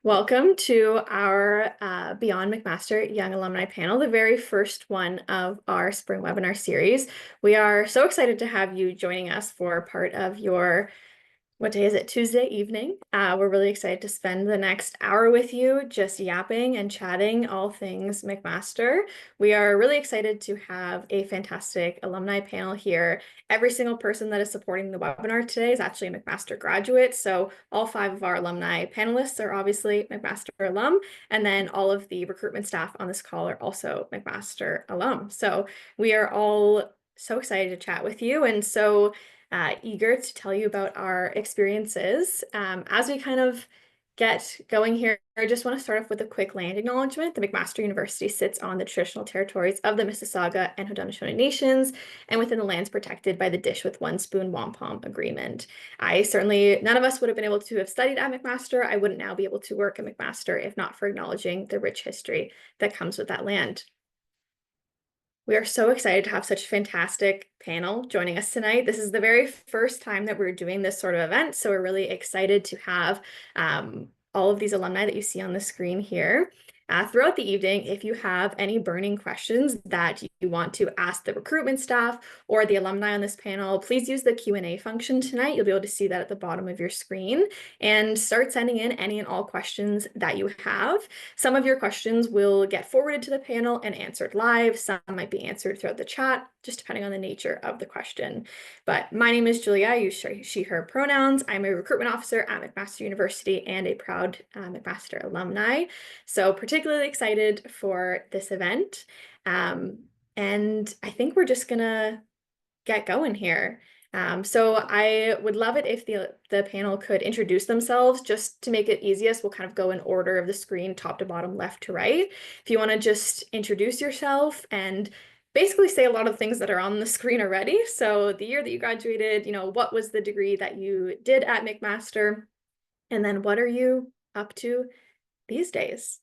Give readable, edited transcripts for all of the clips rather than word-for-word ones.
Welcome to our Beyond McMaster Young Alumni panel, the very first one of our spring webinar series. We are so excited to have you joining us for part of your what day is it? Tuesday evening. We're really excited to spend the next hour with you just yapping and chatting all things McMaster. We are really excited to have a fantastic alumni panel here. Every single person that is supporting the webinar today is actually a McMaster graduate. So all 5 of our alumni panelists are obviously McMaster alum. And then all of the recruitment staff on this call are also McMaster alum. So we are all so excited to chat with you. And so eager to tell you about our experiences. As we kind of get going here, I just want to start off with a quick land acknowledgement. The McMaster University sits on the traditional territories of the Mississauga and Haudenosaunee Nations and within the lands protected by the Dish with One Spoon Wampum Agreement. None of us would have been able to have studied at McMaster. I wouldn't now be able to work at McMaster if not for acknowledging the rich history that comes with that land. We are so excited to have such a fantastic panel joining us tonight. This is the very first time that we're doing this sort of event, so we're really excited to have all of these alumni that you see on the screen here. Throughout the evening, if you have any burning questions that you want to ask the recruitment staff or the alumni on this panel, please use the Q&A function tonight. You'll be able to see that at the bottom of your screen and start sending in any and all questions that you have. Some of your questions will get forwarded to the panel and answered live. Some might be answered throughout the chat, just depending on the nature of the question. But my name is Julia. I use she, her pronouns. I'm a recruitment officer at McMaster University and a proud McMaster alumni. So particularly excited for this event. And I think we're just gonna get going here. So I would love it if the panel could introduce themselves just to make it easiest. We'll kind of go in order of the screen, top to bottom, left to right. If you want to just introduce yourself and basically say a lot of things that are on the screen already. So the year that you graduated, what was the degree that you did at McMaster? And then what are you up to these days?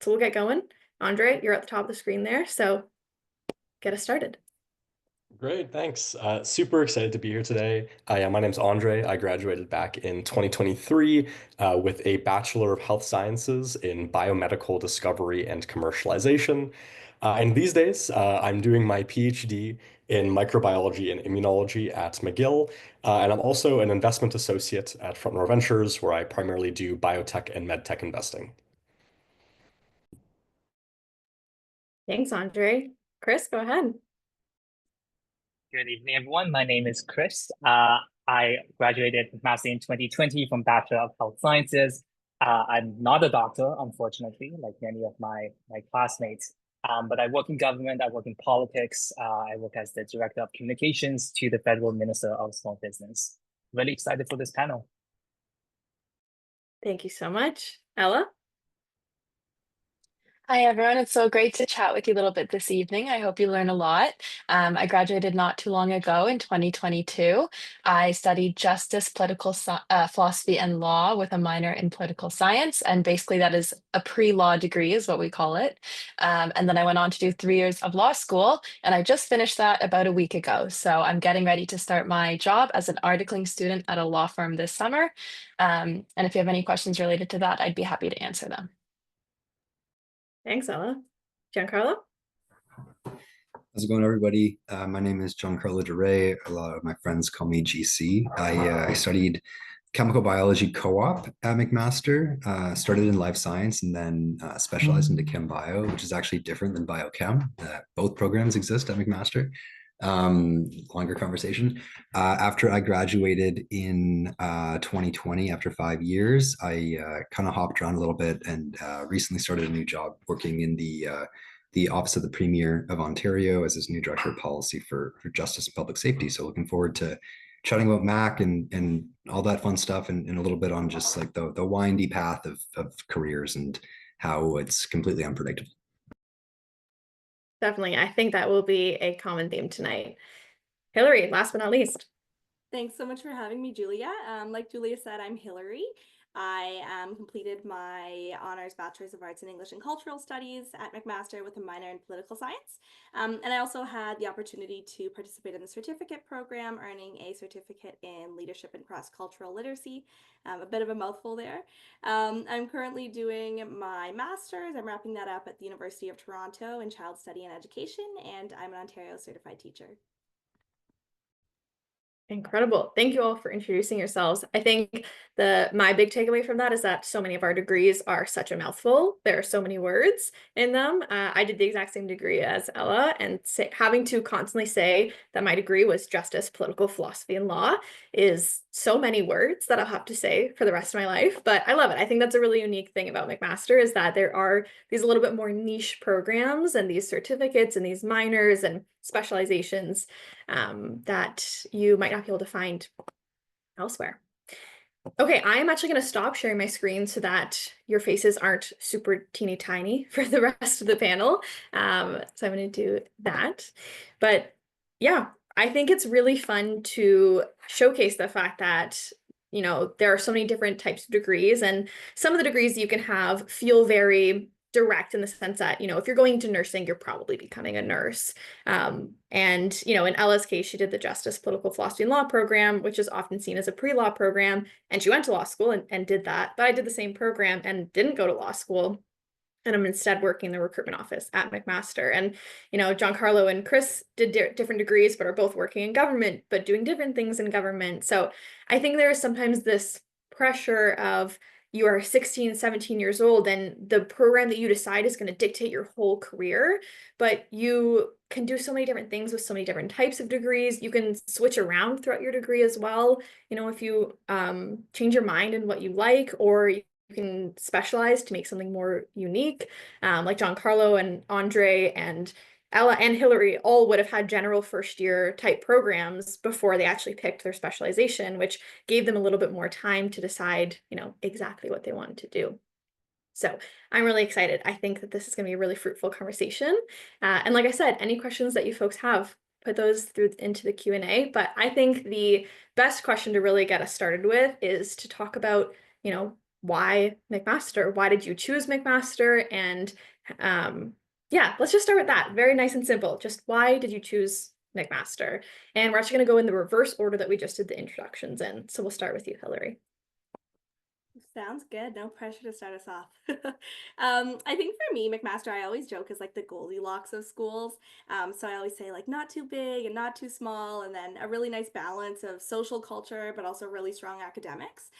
So we'll get going. Andre, you're at the top of the screen there. So get us started. Great, thanks. Super excited to be here today. Yeah, my name's Andre. I graduated back in 2023 with a Bachelor of Health Sciences in Biomedical Discovery and Commercialization. And these days, I'm doing my PhD in microbiology and immunology at McGill. And I'm also an investment associate at Front Row Ventures, where I primarily do biotech and medtech investing. Thanks, Andre. Chris, go ahead. Good evening, everyone. My name is Chris. I graduated with Master in 2020 from Bachelor of Health Sciences. I'm not a doctor, unfortunately, like many of my classmates. But I work in government, I work in politics, I work as the Director of Communications to the Federal Minister of Small Business. Really excited for this panel. Thank you so much. Ella? Hi, everyone. It's so great to chat with you a little bit this evening. I hope you learn a lot. I graduated not too long ago in 2022. I studied justice, philosophy, and law with a minor in political science. And basically, that is a pre-law degree, is what we call it. And then I went on to do 3 years of law school, and I just finished that about a week ago. So I'm getting ready to start my job as an articling student at a law firm this summer. And if you have any questions related to that, I'd be happy to answer them. Thanks, Ella. Giancarlo? How's it going, everybody? My name is Giancarlo DeRay. A lot of my friends call me GC. I studied chemical biology co-op at McMaster, started in life science and then specialized into chem bio, which is actually different than biochem. Both programs exist at McMaster. Longer conversation. After I graduated in 2020, after 5 years, I kind of hopped around a little bit and recently started a new job working in the Office of the Premier of Ontario as his new Director of Policy for Justice and Public Safety. So looking forward to chatting about Mac and all that fun stuff and a little bit on just like the windy path of careers and how it's completely unpredictable. Definitely. I think that will be a common theme tonight. Hillary, last but not least. Thanks so much for having me, Julia. Like Julia said, I'm Hillary. I completed my honors Bachelor's of Arts in English and Cultural Studies at McMaster with a minor in political science. And I also had the opportunity to participate in the certificate program, earning a certificate in leadership and cross-cultural literacy. A bit of a mouthful there. I'm currently doing my master's. I'm wrapping that up at the University of Toronto in child study and education, and I'm an Ontario certified teacher. Incredible. Thank you all for introducing yourselves. I think my big takeaway from that is that so many of our degrees are such a mouthful. There are so many words in them. I did the exact same degree as Ella, and having to constantly say that my degree was justice, political philosophy, and law is so many words that I'll have to say for the rest of my life. But I love it. I think that's a really unique thing about McMaster is that there are these a little bit more niche programs and these certificates and these minors and specializations that you might not be able to find elsewhere. Okay, I am actually going to stop sharing my screen so that your faces aren't super teeny tiny for the rest of the panel. So I'm going to do that. But yeah, I think it's really fun to showcase the fact that, you know, there are so many different types of degrees, and some of the degrees you can have feel very direct in the sense that, you know, if you're going into nursing, you're probably becoming a nurse. And, you know, in Ella's case, she did the Justice, Political Philosophy and Law program, which is often seen as a pre-law program. And she went to law school and did that. But I did the same program and didn't go to law school. And I'm instead working in the recruitment office at McMaster. And, you know, Giancarlo and Chris did different degrees, but are both working in government, but doing different things in government. So I think there is sometimes this pressure of, you are 16, 17 years old, and the program that you decide is going to dictate your whole career. But you can do so many different things with so many different types of degrees. You can switch around throughout your degree as well. You know, if you change your mind in what you like, or you can specialize to make something more unique, like Giancarlo and Andre and Ella and Hillary all would have had general first year type programs before they actually picked their specialization, which gave them a little bit more time to decide, you know, exactly what they wanted to do. So I'm really excited. I think that this is going to be a really fruitful conversation. And like I said, any questions that you folks have, put those through into the Q&A. But I think the best question to really get us started with is to talk about, you know, why McMaster? Why did you choose McMaster? And yeah, let's just start with that. Very nice and simple. Just why did you choose McMaster? And we're actually going to go in the reverse order that we just did the introductions in. So we'll start with you, Hillary. Sounds good. No pressure to start us off. I think for me, McMaster, I always joke is like the Goldilocks of schools. So I always say like not too big and not too small, and then a really nice balance of social culture, but also really strong academics.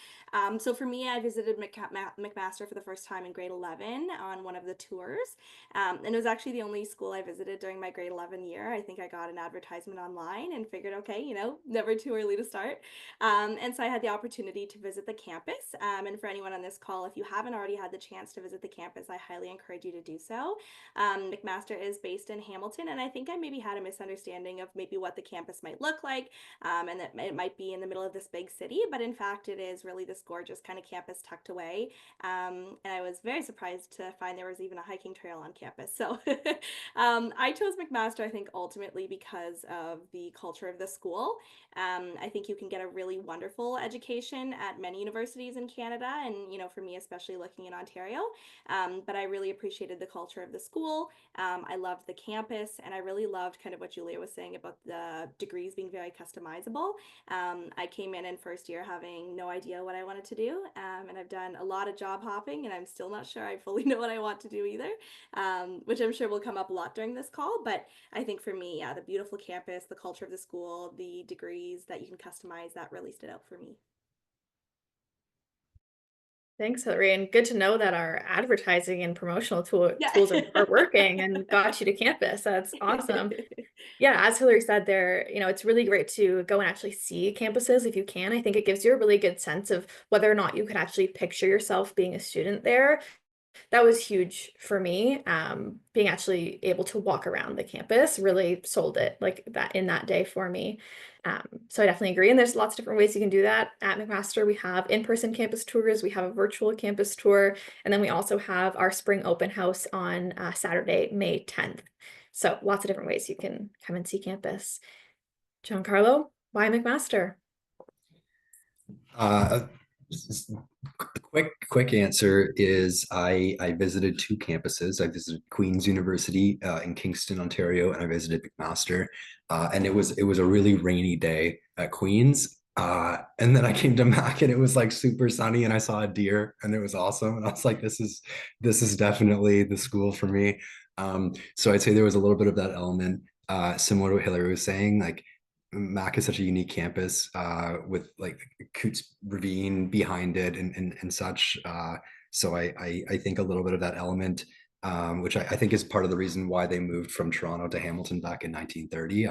So for me, I visited McMaster for the first time in grade 11 on one of the tours. And it was actually the only school I visited during my grade 11 year. I think I got an advertisement online and figured, okay, you know, never too early to start. And so I had the opportunity to visit the campus. And for anyone on this call, if you haven't already had the chance to visit the campus, I highly encourage you to do so. McMaster is based in Hamilton, and I think I maybe had a misunderstanding of maybe what the campus might look like, and that it might be in the middle of this big city, but in fact it is really this gorgeous kind of campus tucked away. And I was very surprised to find there was even a hiking trail on campus. So I chose McMaster, I think, ultimately because of the culture of the school. I think you can get a really wonderful education at many universities in Canada, and you know, for me, especially looking in Ontario. But I really appreciated the culture of the school. I loved the campus, and I really loved kind of what Julia was saying about the degrees being very customizable. I came in first year having no idea what I wanted to do, and I've done a lot of job hopping, and I'm still not sure I fully know what I want to do either, which I'm sure will come up a lot during this call. But I think for me, yeah, the beautiful campus, the culture of the school, the degrees that you can customize, that really stood out for me. Thanks, Hillary. And good to know that our advertising and promotional tools are working and got you to campus. That's awesome. Yeah, as Hillary said there, you know, it's really great to go and actually see campuses if you can. I think it gives you a really good sense of whether or not you could actually picture yourself being a student there. That was huge for me. Being actually able to walk around the campus really sold it like that in that day for me. So I definitely agree. And there's lots of different ways you can do that. At McMaster, we have in-person campus tours, we have a virtual campus tour, and then we also have our spring open house on Saturday, May 10th. So lots of different ways you can come and see campus. Giancarlo, why McMaster? The Quick answer is I visited two campuses. I visited Queen's University in Kingston, Ontario, and I visited McMaster. And it was a really rainy day at Queen's. And then I came to Mac and it was like super sunny and I saw a deer and it was awesome. And I was like, this is definitely the school for me. So I'd say there was a little bit of that element, similar to what Hillary was saying, like Mac is such a unique campus with like Coots Ravine behind it and such. So I think a little bit of that element, which I think is part of the reason why they moved from Toronto to Hamilton back in 1930.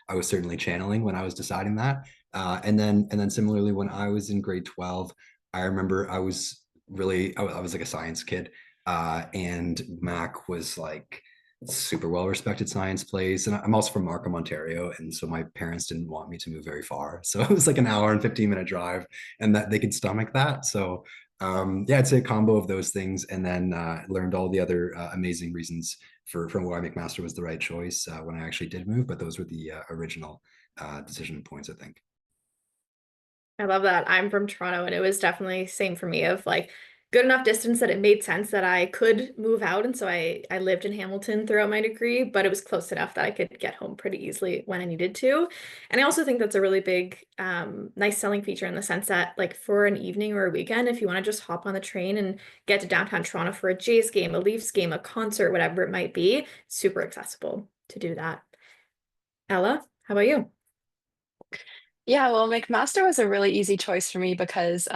I was certainly channeling when I was deciding that. And then similarly when I was in grade 12, I remember I was like a science kid, and Mac was like super well respected science place. And I'm also from Markham, Ontario. And so my parents didn't want me to move very far. So it was like an hour and 15-minute drive and that they could stomach that. So yeah, I'd say a combo of those things. And then learned all the other amazing reasons for why McMaster was the right choice when I actually did move. But those were the original decision points, I think. I love that. I'm from Toronto and it was definitely same for me of like good enough distance that it made sense that I could move out. And so I lived in Hamilton throughout my degree, but it was close enough that I could get home pretty easily when I needed to. And I also think that's a really big, nice selling feature in the sense that like for an evening or a weekend, if you want to just hop on the train and get to downtown Toronto for a Jays game, a Leafs game, a concert, whatever it might be, super accessible to do that. Ella, how about you? Yeah, well, McMaster was a really easy choice for me because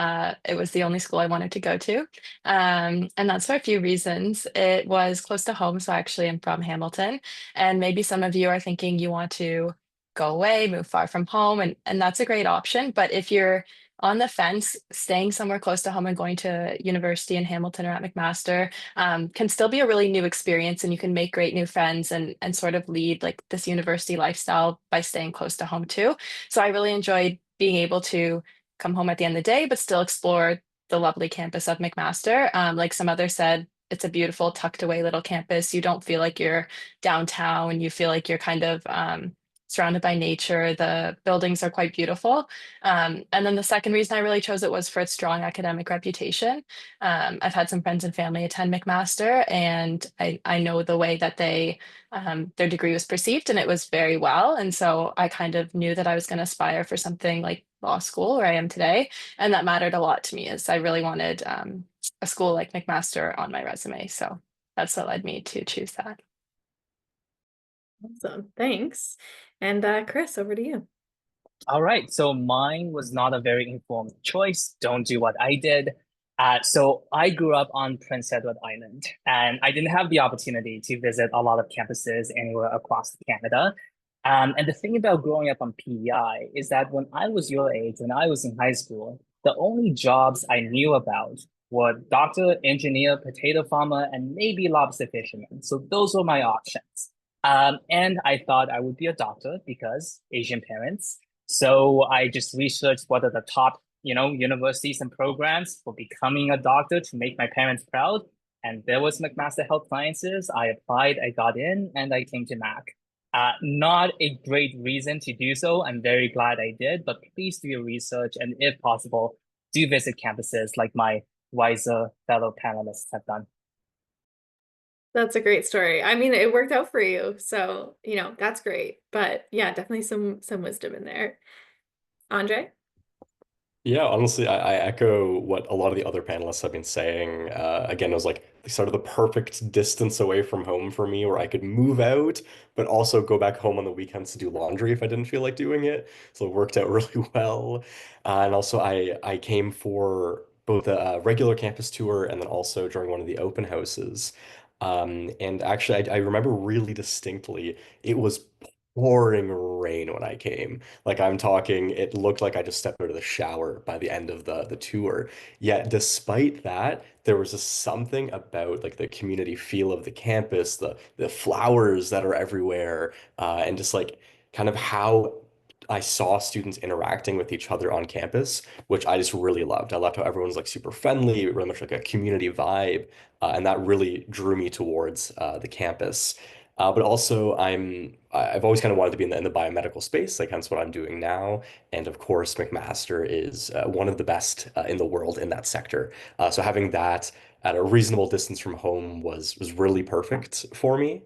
it was the only school I wanted to go to. And that's for a few reasons. It was close to home, so I actually am from Hamilton. And maybe some of you are thinking you want to go away, move far from home, and that's a great option. But if you're on the fence, staying somewhere close to home and going to university in Hamilton or at McMaster can still be a really new experience, and you can make great new friends and sort of lead like this university lifestyle by staying close to home too. So I really enjoyed being able to come home at the end of the day, but still explore the lovely campus of McMaster. Like some others said, it's a beautiful tucked away little campus. You don't feel like you're downtown. You feel like you're kind of surrounded by nature. The buildings are quite beautiful. And then the second reason I really chose it was for its strong academic reputation. I've had some friends and family attend McMaster, and I know the way that their degree was perceived, and it was very well. And so I kind of knew that I was going to aspire for something like law school where I am today. And that mattered a lot to me as I really wanted a school like McMaster on my resume. So that's what led me to choose that. Awesome. Thanks. And Chris, over to you. All right, so mine was not a very informed choice. Don't do what I did. So I grew up on Prince Edward Island, and I didn't have the opportunity to visit a lot of campuses anywhere across Canada. And the thing about growing up on PEI is that when I was your age, when I was in high school, the only jobs I knew about were doctor, engineer, potato farmer, and maybe lobster fisherman. So those were my options. And I thought I would be a doctor because Asian parents. So I just researched what are the top, universities and programs for becoming a doctor to make my parents proud. And there was McMaster Health Sciences. I applied, I got in, and I came to Mac. Not a great reason to do so. I'm very glad I did, but please do your research. And if possible, do visit campuses like my wiser fellow panelists have done. That's a great story. I mean, it worked out for you, so that's great. But yeah, definitely some wisdom in there. Andre? Yeah, honestly, I echo what a lot of the other panelists have been saying. Again, it was like sort of the perfect distance away from home for me where I could move out, but also go back home on the weekends to do laundry if I didn't feel like doing it. So it worked out really well. And also, I came for both a regular campus tour and then also during one of the open houses. And actually, I remember really distinctly, it was pouring rain when I came. Like I'm talking, it looked like I just stepped out of the shower by the end of the tour. Yet despite that, there was just something about like the community feel of the campus, the flowers that are everywhere, and just like kind of how I saw students interacting with each other on campus, which I just really loved. I loved how everyone's like super friendly, really much like a community vibe, and that really drew me towards the campus. But also I've always kind of wanted to be in the biomedical space, like hence what I'm doing now. And of course, McMaster is one of the best in the world in that sector. So having that at a reasonable distance from home was really perfect for me.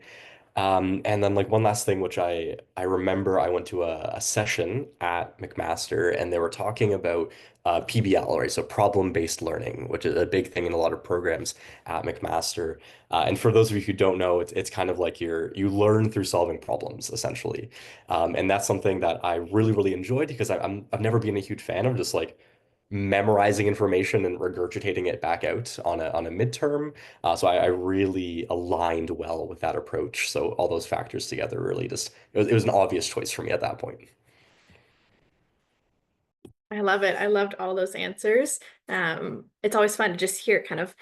And then like one last thing, which I remember I went to a session at McMaster and they were talking about PBL, right? So problem-based learning, which is a big thing in a lot of programs at McMaster. And for those of you who don't know, it's kind of like you learn through solving problems, essentially. And that's something that I really enjoyed because I've never been a huge fan of just like memorizing information and regurgitating it back out on a midterm. So I really aligned well with that approach. So all those factors together really just it was an obvious choice for me at that point. I love it. I loved all those answers. It's always fun to just hear kind of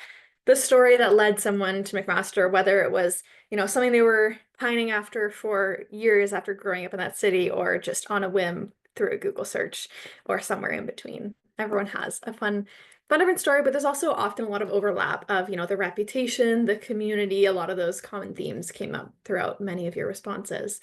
the story that led someone to McMaster, whether it was, something they were pining after for years after growing up in that city, or just on a whim through a Google search, or somewhere in between. Everyone has a fun different story, but there's also often a lot of overlap of, the reputation, the community, a lot of those common themes came up throughout many of your responses.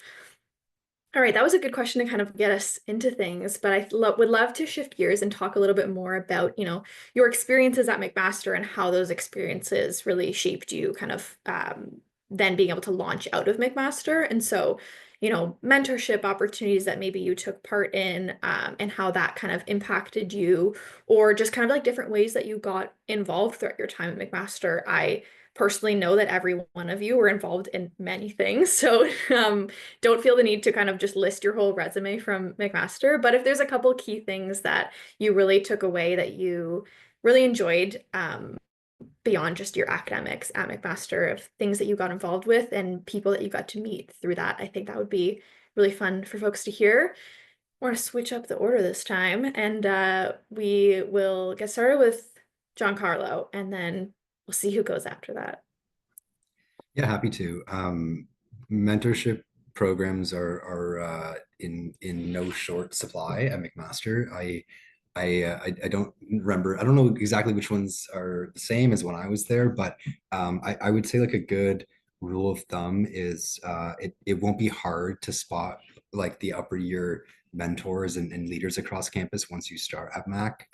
All right, that was a good question to kind of get us into things, but I would love to shift gears and talk a little bit more about, your experiences at McMaster and how those experiences really shaped you, kind of then being able to launch out of McMaster. And so, mentorship opportunities that maybe you took part in, and how that kind of impacted you, or just kind of like different ways that you got involved throughout your time at McMaster. I personally know that every one of you were involved in many things. So don't feel the need to kind of just list your whole resume from McMaster. But if there's a couple key things that you really took away that you really enjoyed, beyond just your academics at McMaster, of things that you got involved with and people that you got to meet through that, I think that would be really fun for folks to hear. I want to switch up the order this time, and we will get started with Giancarlo, and then we'll see who goes after that. Yeah, happy to. Mentorship programs are in no short supply at McMaster. I don't remember. I don't know exactly which ones are the same as when I was there, but I would say like a good rule of thumb is it won't be hard to spot like the upper year mentors and leaders across campus once you start at Mac.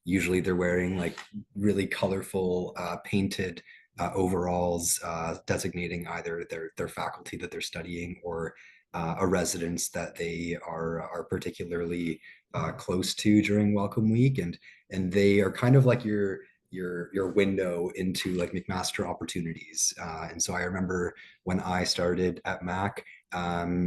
Usually they're wearing like really colorful painted overalls, designating either their faculty that they're studying or a residence that they are particularly close to during welcome week, and they are kind of like your window into like McMaster opportunities. And so I remember when I started at Mac,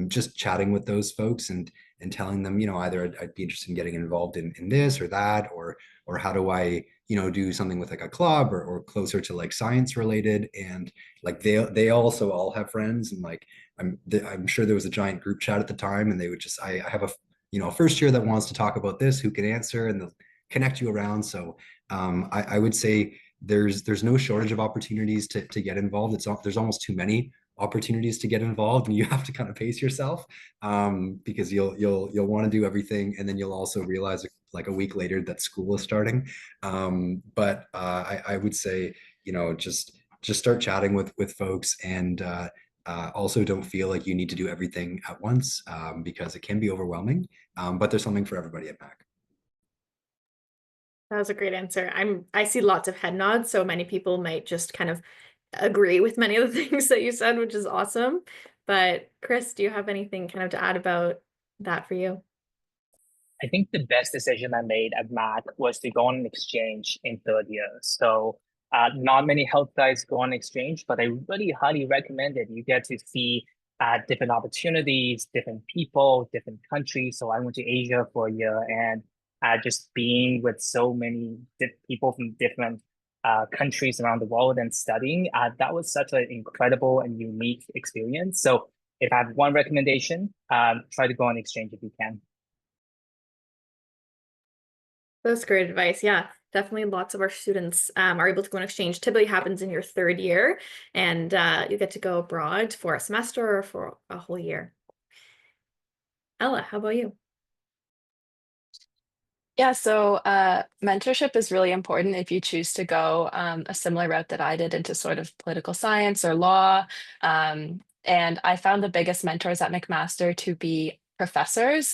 just chatting with those folks and telling them, either I'd be interested in getting involved in this or that, or how do I do something with like a club or closer to like science related. And like they also all have friends, and like I'm sure there was a giant group chat at the time, and they would just I have a first year that wants to talk about this, who can answer, and they'll connect you around. So I would say there's no shortage of opportunities to get involved. There's almost too many opportunities to get involved, and you have to kind of pace yourself, because you'll want to do everything, and then you'll also realize like a week later that school is starting. But I would say just start chatting with folks, and also don't feel like you need to do everything at once, because it can be overwhelming. But there's something for everybody at Mac. That was a great answer. I see lots of head nods, so many people might just kind of agree with many of the things that you said, which is awesome. But Chris, do you have anything kind of to add about that for you? I think the best decision I made at Mac was to go on an exchange in third year. So not many health guys go on exchange, but I really highly recommend it. You get to see different opportunities, different people, different countries. So I went to Asia for a year, and just being with so many people from different countries around the world and studying, that was such an incredible and unique experience. So if I have one recommendation, try to go on exchange if you can. That's great advice. Yeah, definitely lots of our students are able to go on exchange. Typically happens in your third year, and you get to go abroad for a semester or for a whole year. Ella, how about you? Yeah, so mentorship is really important if you choose to go a similar route that I did into sort of political science or law. And I found the biggest mentors at McMaster to be professors.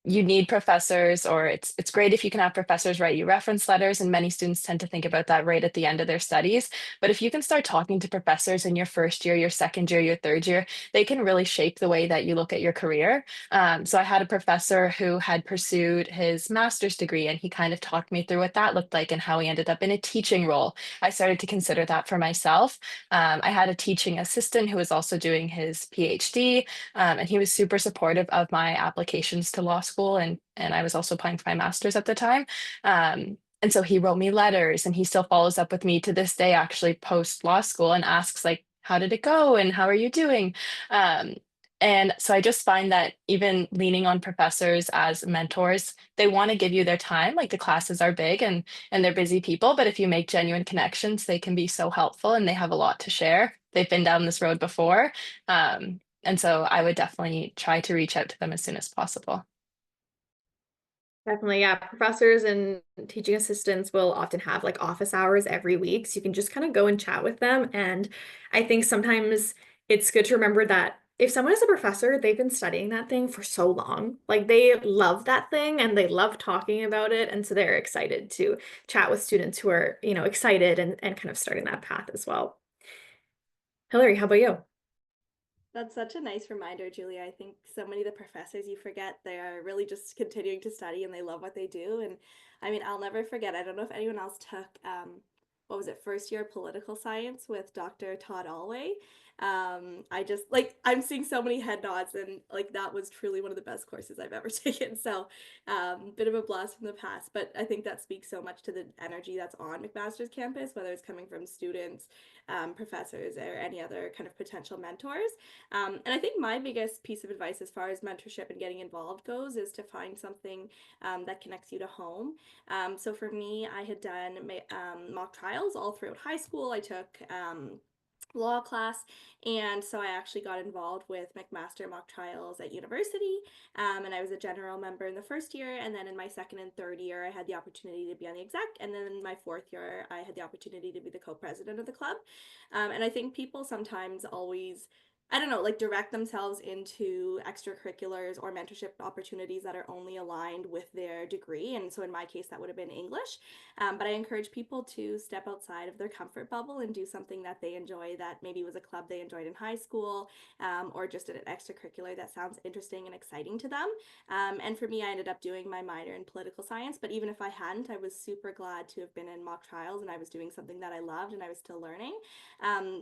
You need professors, or it's great if you can have professors write you reference letters, and many students tend to think about that right at the end of their studies. But if you can start talking to professors in your first year, your second year, your third year, they can really shape the way that you look at your career. So I had a professor who had pursued his master's degree, and he kind of talked me through what that looked like and how he ended up in a teaching role. I started to consider that for myself. I had a teaching assistant who was also doing his PhD, and he was super supportive of my applications to law school, and I was also applying for my master's at the time. And so he wrote me letters, and he still follows up with me to this day, actually post law school, and asks like, "How did it go? And how are you doing?" Um, and so I just find that even leaning on professors as mentors, they want to give you their time. Like the classes are big and they're busy people, but if you make genuine connections, they can be so helpful and they have a lot to share. They've been down this road before. And so I would definitely try to reach out to them as soon as possible. Definitely, yeah. Professors and teaching assistants will often have like office hours every week. So you can just kind of go and chat with them. And I think sometimes it's good to remember that if someone is a professor, they've been studying that thing for so long. Like they love that thing and they love talking about it. And so they're excited to chat with students who are, excited and kind of starting that path as well. Hillary, how about you? That's such a nice reminder, Julia. I think so many of the professors you forget they are really just continuing to study and they love what they do. And I mean, I'll never forget. I don't know if anyone else took what was it, first year political science with Dr. Todd Alway. I just like I'm seeing so many head nods and like that was truly one of the best courses I've ever taken. So bit of a blast from the past, but I think that speaks so much to the energy that's on McMaster's campus, whether it's coming from students, professors, or any other kind of potential mentors. And I think my biggest piece of advice as far as mentorship and getting involved goes is to find something that connects you to home. So for me, I had done mock trials all throughout high school. I took law class, and so I actually got involved with McMaster mock trials at university, and I was a general member in the first year, and then in my second and third year I had the opportunity to be on the exec, and then in my fourth year I had the opportunity to be the co-president of the club. And I think people sometimes always, I don't know, like direct themselves into extracurriculars or mentorship opportunities that are only aligned with their degree. And so in my case, that would have been English. But I encourage people to step outside of their comfort bubble and do something that they enjoy, that maybe was a club they enjoyed in high school, or just an extracurricular that sounds interesting and exciting to them. And for me, I ended up doing my minor in political science. But even if I hadn't, I was super glad to have been in mock trials and I was doing something that I loved and I was still learning.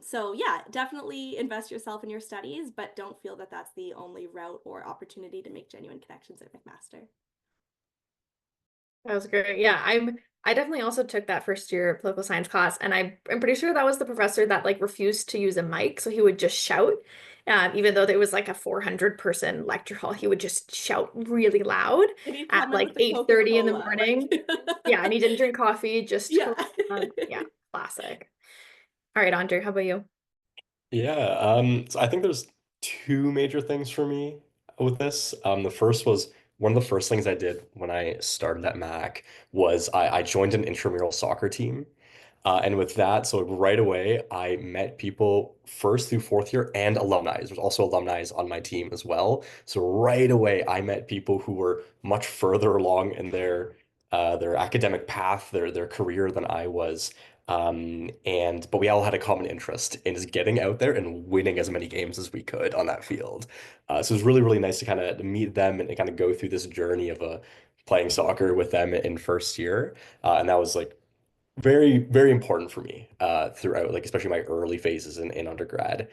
So yeah, definitely invest yourself in your studies, but don't feel that that's the only route or opportunity to make genuine connections at McMaster. That was great. Yeah, I definitely also took that first year political science class, and I'm pretty sure that was the professor that like refused to use a mic, so he would just shout. Even though there was like a 400 person lecture hall, he would just shout really loud And he'd at come in like with the 8:30 in the Coca-Cola, like morning. Yeah, and he didn't drink coffee, just yeah. yeah, classic. All right, Andre, how about you? Yeah, so I think there's two major things for me with this. The first was one of the first things I did when I started at Mac was I joined an intramural soccer team. And with that, so right away, I met people first through fourth year and alumni. There's also alumni on my team as well. So right away, I met people who were much further along in their academic path, their career than I was. But we all had a common interest in just getting out there and winning as many games as we could on that field. So it was really, really nice to kind of meet them and kind of go through this journey of playing soccer with them in first year. And that was like very, very important for me throughout, like especially my early phases in undergrad.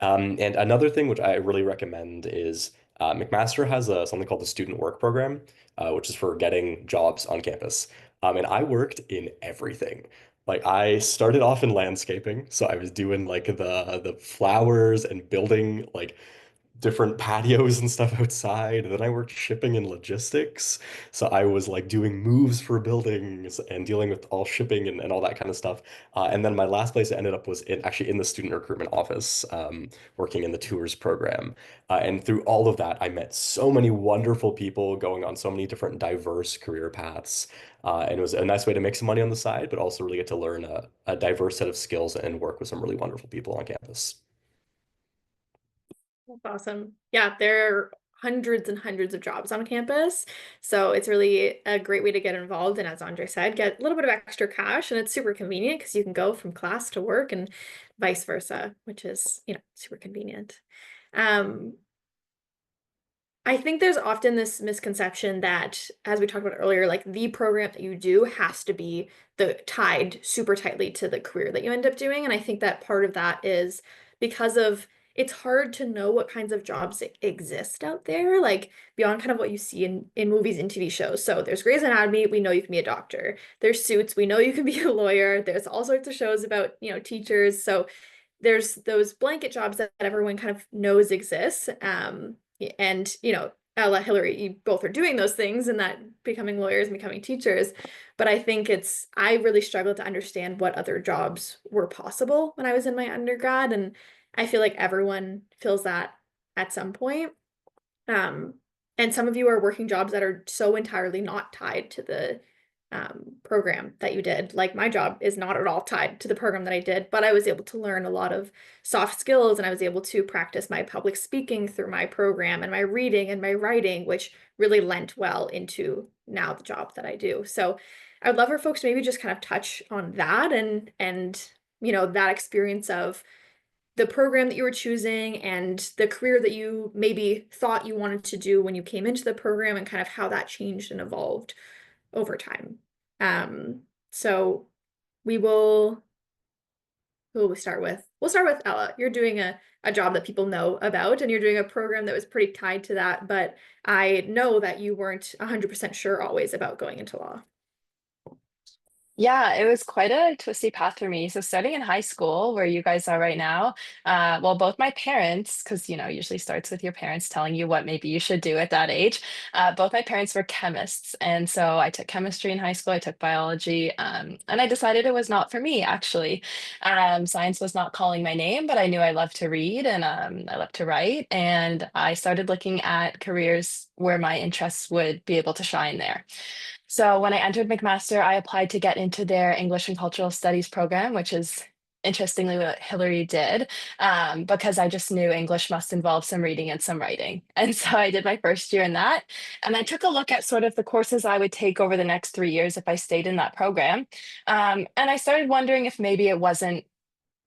And another thing which I really recommend is McMaster has something called the Student Work Program, which is for getting jobs on campus. And I worked in everything. Like I started off in landscaping, so I was doing like the flowers and building like different patios and stuff outside. And then I worked shipping and logistics. So I was like doing moves for buildings and dealing with all shipping and all that kind of stuff. And then my last place I ended up was actually in the student recruitment office, working in the tours program. And through all of that, I met so many wonderful people going on so many different diverse career paths. And it was a nice way to make some money on the side, but also really get to learn a diverse set of skills and work with some really wonderful people on campus. That's awesome. Yeah, there are hundreds and hundreds of jobs on campus. So it's really a great way to get involved. And as Andre said, get a little bit of extra cash. And it's super convenient because you can go from class to work and vice versa, which is, super convenient. I think there's often this misconception that, as we talked about earlier, like the program that you do has to be tied super tightly to the career that you end up doing. And I think that part of that is because of it's hard to know what kinds of jobs exist out there, like beyond kind of what you see in movies and TV shows. So there's Grey's Anatomy, we know you can be a doctor. There's Suits, we know you can be a lawyer. There's all sorts of shows about, teachers. So there's those blanket jobs that everyone kind of knows exist. And Ella, Hillary, you both are doing those things and that becoming lawyers and becoming teachers. But I think I really struggled to understand what other jobs were possible when I was in my undergrad. And I feel like everyone feels that at some point. And some of you are working jobs that are so entirely not tied to the program that you did. Like my job is not at all tied to the program that I did, but I was able to learn a lot of soft skills and I was able to practice my public speaking through my program and my reading and my writing, which really lent well into now the job that I do. So I would love for folks to maybe just kind of touch on that and that experience of the program that you were choosing and the career that you maybe thought you wanted to do when you came into the program and kind of how that changed and evolved over time. So who will we start with? We'll start with Ella. You're doing a job that people know about and you're doing a program that was pretty tied to that, but I know that you weren't 100% sure always about going into law. Yeah, it was quite a twisty path for me. So starting in high school, where you guys are right now, well, both my parents, because usually starts with your parents telling you what maybe you should do at that age. Both my parents were chemists, and so I took chemistry in high school. I took biology, and I decided it was not for me. Actually, science was not calling my name, but I knew I loved to read and I loved to write, and I started looking at careers where my interests would be able to shine there. So when I entered McMaster, I applied to get into their English and Cultural Studies program, which is interestingly what Hillary did, because I just knew English must involve some reading and some writing. And so I did my first year in that. And I took a look at sort of the courses I would take over the next 3 years if I stayed in that program. And I started wondering if maybe it wasn't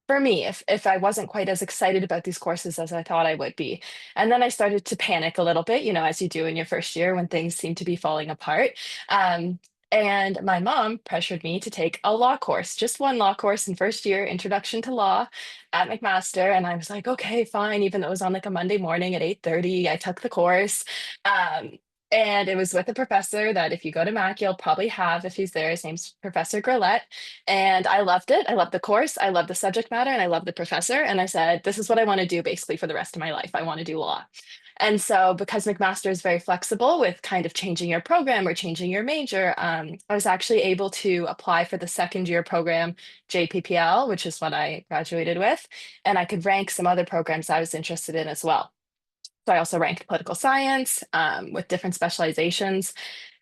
for me if I wasn't quite as excited about these courses as I thought I would be. And then I started to panic a little bit, as you do in your first year when things seem to be falling apart. Um, and my mom pressured me to take a law course, just one law course in first year, Introduction to Law at McMaster. And I was like, okay, fine. Even though it was on like a Monday morning at 8:30, I took the course. Um, and it was with a professor that if you go to Mac, you'll probably have if he's there. His name's Professor Grillette. And I loved it. I loved the course. I loved the subject matter and I loved the professor. And I said, this is what I want to do basically for the rest of my life. I want to do law. And so, because McMaster is very flexible with kind of changing your program or changing your major, I was actually able to apply for the second year program, JPPL, which is what I graduated with. And I could rank some other programs I was interested in as well. So I also ranked political science with different specializations.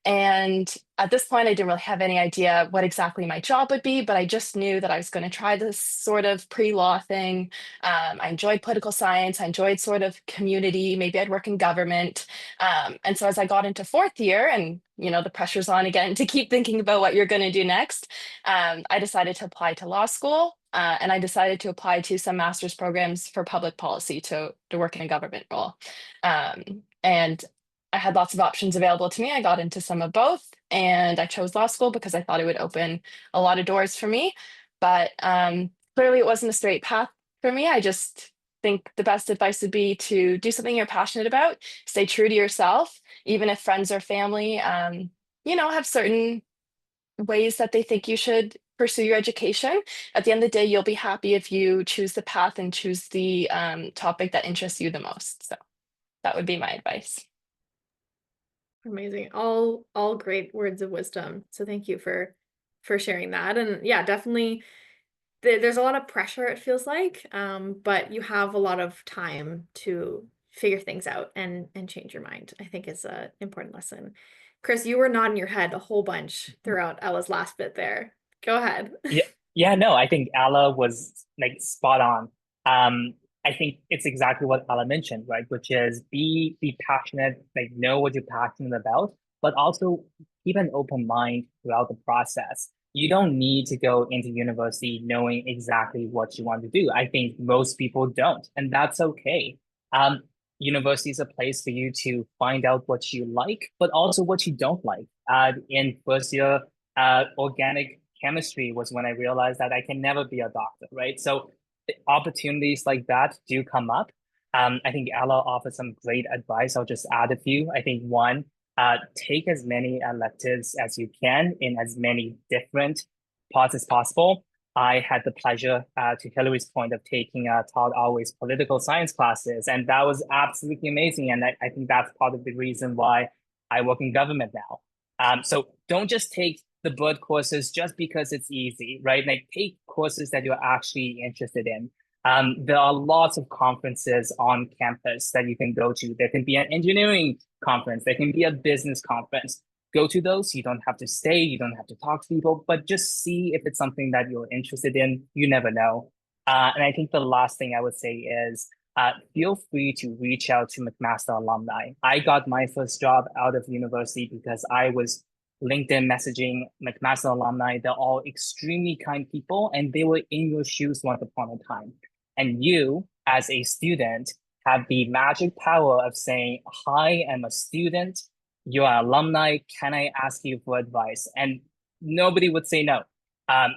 And at this point, I didn't really have any idea what exactly my job would be, but I just knew that I was going to try this sort of pre-law thing. I enjoyed political science. I enjoyed sort of community. Maybe I'd work in government. And so as I got into fourth year and, the pressure's on again to keep thinking about what you're going to do next, I decided to apply to law school. And I decided to apply to some master's programs for public policy to work in a government role. And I had lots of options available to me. I got into some of both, and I chose law school because I thought it would open a lot of doors for me. But clearly, it wasn't a straight path for me. I just think the best advice would be to do something you're passionate about, stay true to yourself, even if friends or family, have certain ways that they think you should pursue your education. At the end of the day, you'll be happy if you choose the path and choose the topic that interests you the most. So. That would be my advice. Amazing. All great words of wisdom. So thank you for sharing that. And yeah, definitely there's a lot of pressure, it feels like, but you have a lot of time to figure things out and change your mind, I think is an important lesson. Chris, you were nodding your head a whole bunch throughout Ella's last bit there. Go ahead. Yeah, yeah, no, I think Ella was like spot on. I think it's exactly what Ella mentioned, right? Which is be passionate, like know what you're passionate about, but also keep an open mind throughout the process. You don't need to go into university knowing exactly what you want to do. I think most people don't, and that's okay. Um, University is a place for you to find out what you like, but also what you don't like. In first year, organic chemistry was when I realized that I can never be a doctor, right? So opportunities like that do come up. I think Ella offers some great advice. I'll just add a few. I think one, take as many electives as you can in as many different parts as possible. I had the pleasure, to Hillary's point, of taking Todd Always political science classes, and that was absolutely amazing. And I think that's part of the reason why I work in government now. So don't just take the bird courses just because it's easy, right? Like take courses that you're actually interested in. There are lots of conferences on campus that you can go to. There can be an engineering conference, there can be a business conference. Go to those. You don't have to stay, you don't have to talk to people, but just see if it's something that you're interested in. You never know. And I think the last thing I would say is feel free to reach out to McMaster alumni. I got my first job out of university because I was LinkedIn messaging McMaster alumni. They're all extremely kind people, and they were in your shoes once upon a time. And you, as a student, have the magic power of saying, "Hi, I'm a student. You're an alumni. Can I ask you for advice?" And nobody would say no.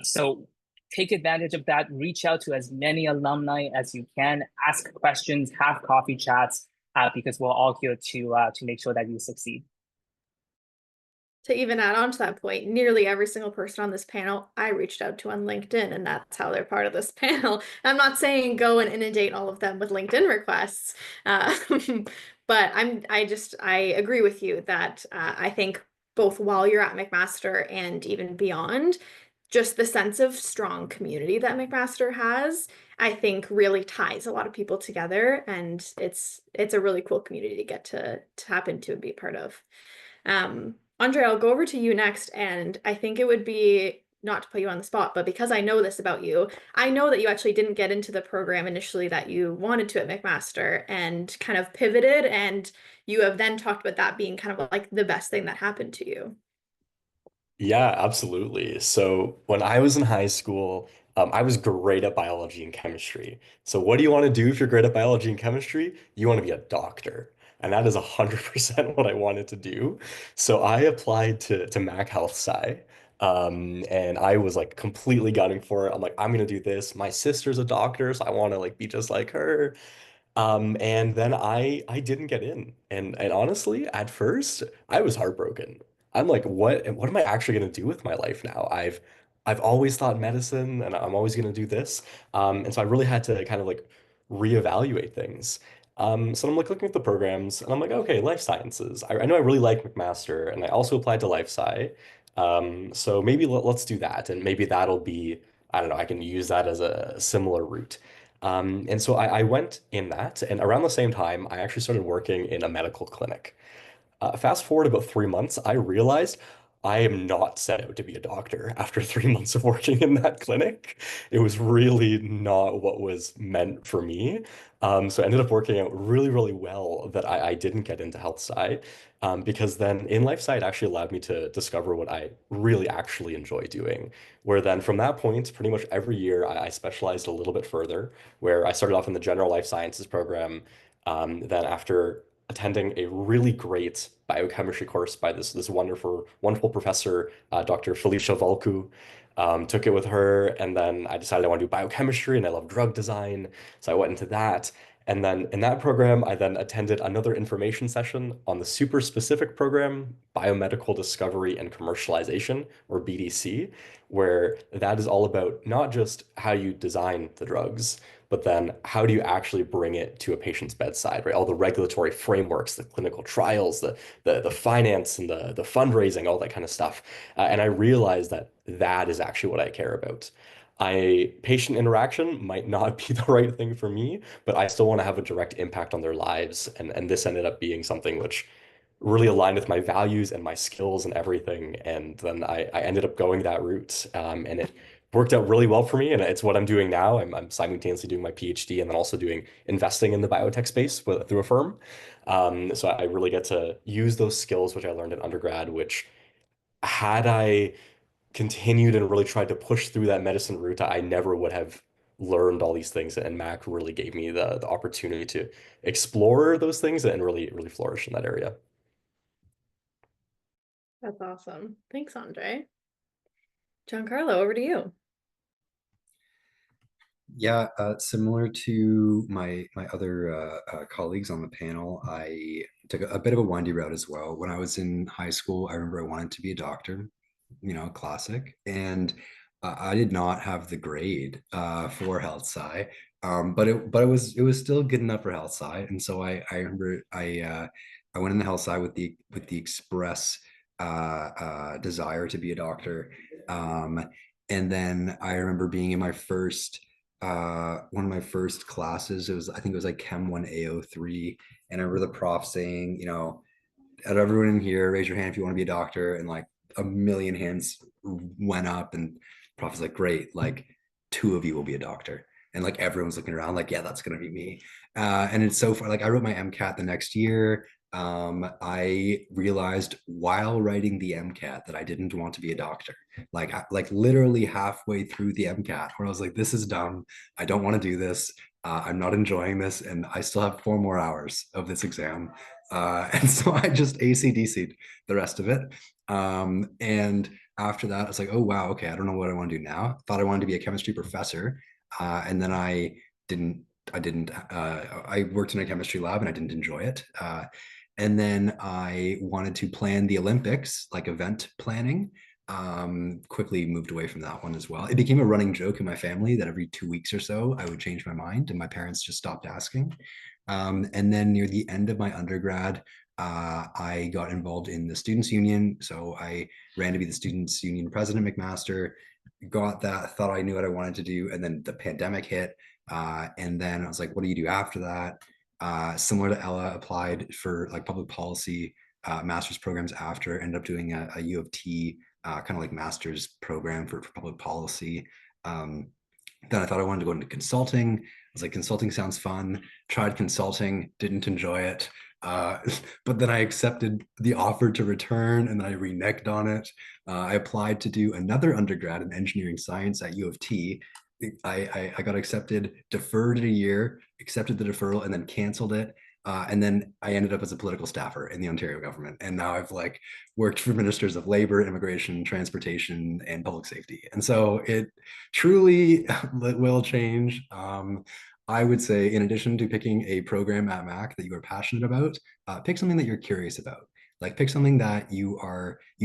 So take advantage of that. Reach out to as many alumni as you can. Ask questions. Have coffee chats. Because we're all here to make sure that you succeed. To even add on to that point, nearly every single person on this panel I reached out to on LinkedIn, and that's how they're part of this panel. I'm not saying go and inundate all of them with LinkedIn requests, uh, but I agree with you that I think both while you're at McMaster and even beyond, just the sense of strong community that McMaster has, I think really ties a lot of people together, and it's a really cool community to get to tap into and be part of. Andre, I'll go over to you next, and I think it would be not to put you on the spot, but because I know this about you, I know that you actually didn't get into the program initially that you wanted to at McMaster and kind of pivoted, and you have then talked about that being kind of like the best thing that happened to you. Yeah, absolutely. So when I was in high school, I was great at biology and chemistry. So what do you want to do if you're great at biology and chemistry? You want to be a doctor. And that is 100% what I wanted to do. So I applied to Mac Health Sci. And I was like completely gunning for it. I'm like, I'm gonna do this. My sister's a doctor, so I want to like be just like her. And then I didn't get in. And honestly, at first, I was heartbroken. I'm like, what am I actually gonna do with my life now? I've always thought medicine and I'm always gonna do this. And so I really had to kind of like reevaluate things. So I'm like looking at the programs and I'm like, okay, life sciences. I know I really like McMaster and I also applied to Life Sci. So maybe let's do that. And maybe that'll be, I don't know, I can use that as a similar route. And so I went in that, and around the same time, I actually started working in a medical clinic. Fast forward about 3 months, I realized I am not set out to be a doctor after 3 months of working in that clinic. It was really not what was meant for me. So I ended up working out really, really well that I didn't get into health side, because then in life side actually allowed me to discover what I really actually enjoy doing. Where then from that point, pretty much every year I specialized a little bit further, where I started off in the general life sciences program. Then after attending a really great biochemistry course by this wonderful professor, Dr. Felicia Volku. Took it with her, and then I decided I want to do biochemistry, and I love drug design, so I went into that. And then in that program, I then attended another information session on the super specific program, Biomedical Discovery and Commercialization, or BDC, where that is all about not just how you design the drugs, but then how do you actually bring it to a patient's bedside, right? All the regulatory frameworks, the clinical trials, the finance and the fundraising, all that kind of stuff. And I realized that that is actually what I care about. Patient interaction might not be the right thing for me, but I still want to have a direct impact on their lives. And this ended up being something which really aligned with my values and my skills and everything. And then I ended up going that route. And it worked out really well for me. And it's what I'm doing now. I'm simultaneously doing my PhD and then also doing investing in the biotech space through a firm. So I really get to use those skills which I learned in undergrad, which had I continued and really tried to push through that medicine route, I never would have learned all these things. And Mac really gave me the opportunity to explore those things and really flourish in that area. That's awesome. Thanks, Andre. Giancarlo, over to you. Yeah, similar to my other colleagues on the panel, I took a bit of a windy route as well. When I was in high school, I remember I wanted to be a doctor, classic. And I did not have the grade for health sci, but it was still good enough for health sci. And so I remember I went in the health sci with the express desire to be a doctor. And then I remember being in my first one of my first classes. I think it was like Chem 1 AO3. And I remember the prof saying, out of everyone in here, raise your hand if you want to be a doctor. And like a million hands went up, and prof was like, great, like two of you will be a doctor. And like everyone's looking around, like, yeah, that's gonna be me. And it's so far. Like I wrote my MCAT the next year. I realized while writing the MCAT that I didn't want to be a doctor. Like literally halfway through the MCAT, where I was like, this is dumb. I don't want to do this. I'm not enjoying this, and I still have 4 more hours of this exam. And so I just AC/DC'd the rest of it. And after that, I was like, oh, wow, okay, I don't know what I want to do now. Thought I wanted to be a chemistry professor. And then I worked in a chemistry lab and I didn't enjoy it. And then I wanted to plan the Olympics, like event planning. Quickly moved away from that one as well. It became a running joke in my family that every 2 weeks or so I would change my mind, and my parents just stopped asking. And then near the end of my undergrad, I got involved in the Students' Union. So I ran to be the Students' Union president, McMaster, got that, thought I knew what I wanted to do. And then the pandemic hit. And then I was like, what do you do after that? Similar to Ella, applied for like public policy master's programs after, ended up doing a U of T kind of like master's program for public policy. Then I thought I wanted to go into consulting. I was like, consulting sounds fun. Tried consulting, didn't enjoy it. But then I accepted the offer to return, and then I reneged on it. I applied to do another undergrad in engineering science at U of T. I got accepted, deferred it a year, accepted the deferral, and then canceled it. And then I ended up as a political staffer in the Ontario government. And now I've like worked for ministers of labor, immigration, transportation, and public safety. And so it truly will change. I would say, in addition to picking a program at Mac that you are passionate about, pick something that you're curious about. Like pick something that you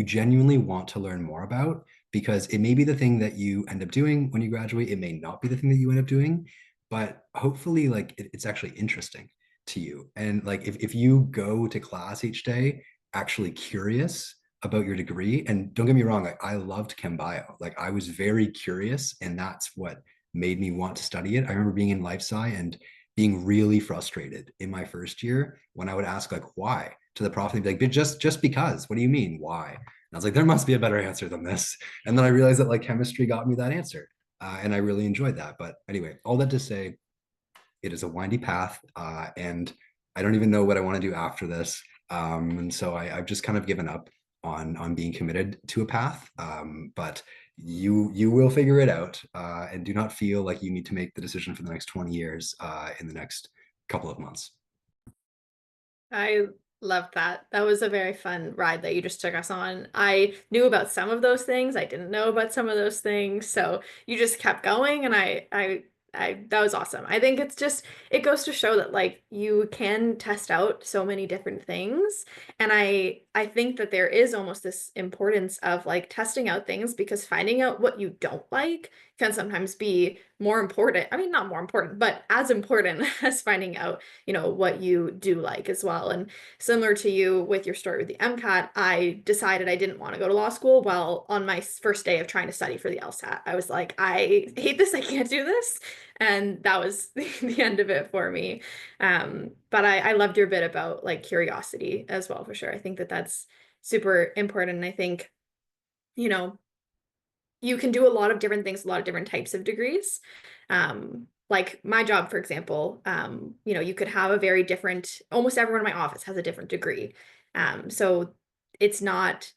genuinely want to learn more about, because it may be the thing that you end up doing when you graduate. It may not be the thing that you end up doing, but hopefully like it's actually interesting to you. And like if you go to class each day actually curious about your degree, and don't get me wrong, like I loved chem bio, like I was very curious, and that's what made me want to study it. I remember being in life sci and being really frustrated in my first year when I would ask like why to the prof, and they'd be like, just because, what do you mean why? And I was like, there must be a better answer than this. And then I realized that like chemistry got me that answer, and I really enjoyed that. But anyway, all that to say, it is a windy path, and I don't even know what I want to do after this. And so I've just kind of given up on being committed to a path. But you will figure it out, and do not feel like you need to make the decision for the next 20 years in the next couple of months. I love that. That was a very fun ride that you just took us on. I knew about some of those things. I didn't know about some of those things. So you just kept going, and I that was awesome. I think it's just, it goes to show that like you can test out so many different things. And I think that there is almost this importance of like testing out things, because finding out what you don't like can sometimes be more important. I mean, not more important, but as important as finding out, what you do like as well. And similar to you with your story with the MCAT, I decided I didn't want to go to law school. Well, on my first day of trying to study for the LSAT, I was like, I hate this. I can't do this. And that was the end of it for me. But I loved your bit about like curiosity as well, for sure. I think that that's super important. And I think, you know, you can do a lot of different things, a lot of different types of degrees. Like my job, for example, you could have a very different, almost everyone in my office has a different degree. So it's not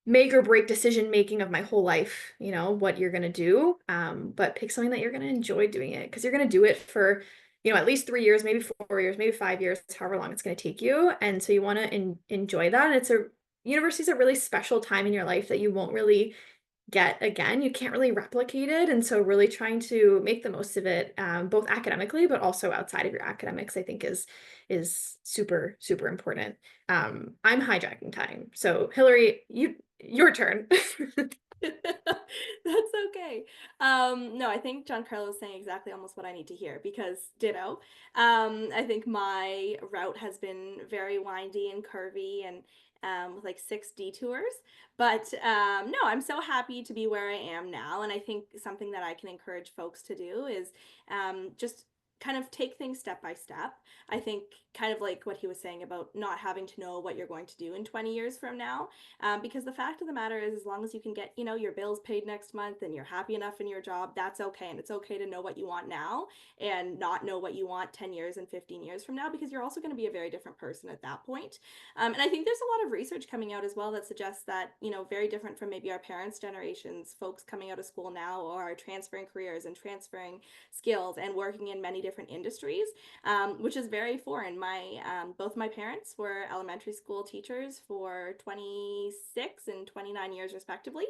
make or break decision making of my whole life, what you're going to do. But pick something that you're going to enjoy doing it, because you're going to do it for, at least 3 years, maybe 4 years, maybe 5 years, however long it's going to take you. And so you want to enjoy that. And university is a really special time in your life that you won't really get again. You can't really replicate it. And so really trying to make the most of it, both academically, but also outside of your academics, I think is super, super important. I'm hijacking time. So Hillary, your turn. That's okay. No, I think Giancarlo is saying exactly almost what I need to hear, because ditto. I think my route has been very windy and curvy and with like 6 detours. But no, I'm so happy to be where I am now. And I think something that I can encourage folks to do is just kind of take things step by step. I think kind of like what he was saying about not having to know what you're going to do in 20 years from now. Because the fact of the matter is, as long as you can get, your bills paid next month and you're happy enough in your job, that's okay. And it's okay to know what you want now and not know what you want 10 years and 15 years from now, because you're also going to be a very different person at that point. And I think there's a lot of research coming out as well that suggests that, very different from maybe our parents' generations, folks coming out of school now are transferring careers and transferring skills and working in many different industries, which is very foreign. Both my parents were elementary school teachers for 26 and 29 years respectively,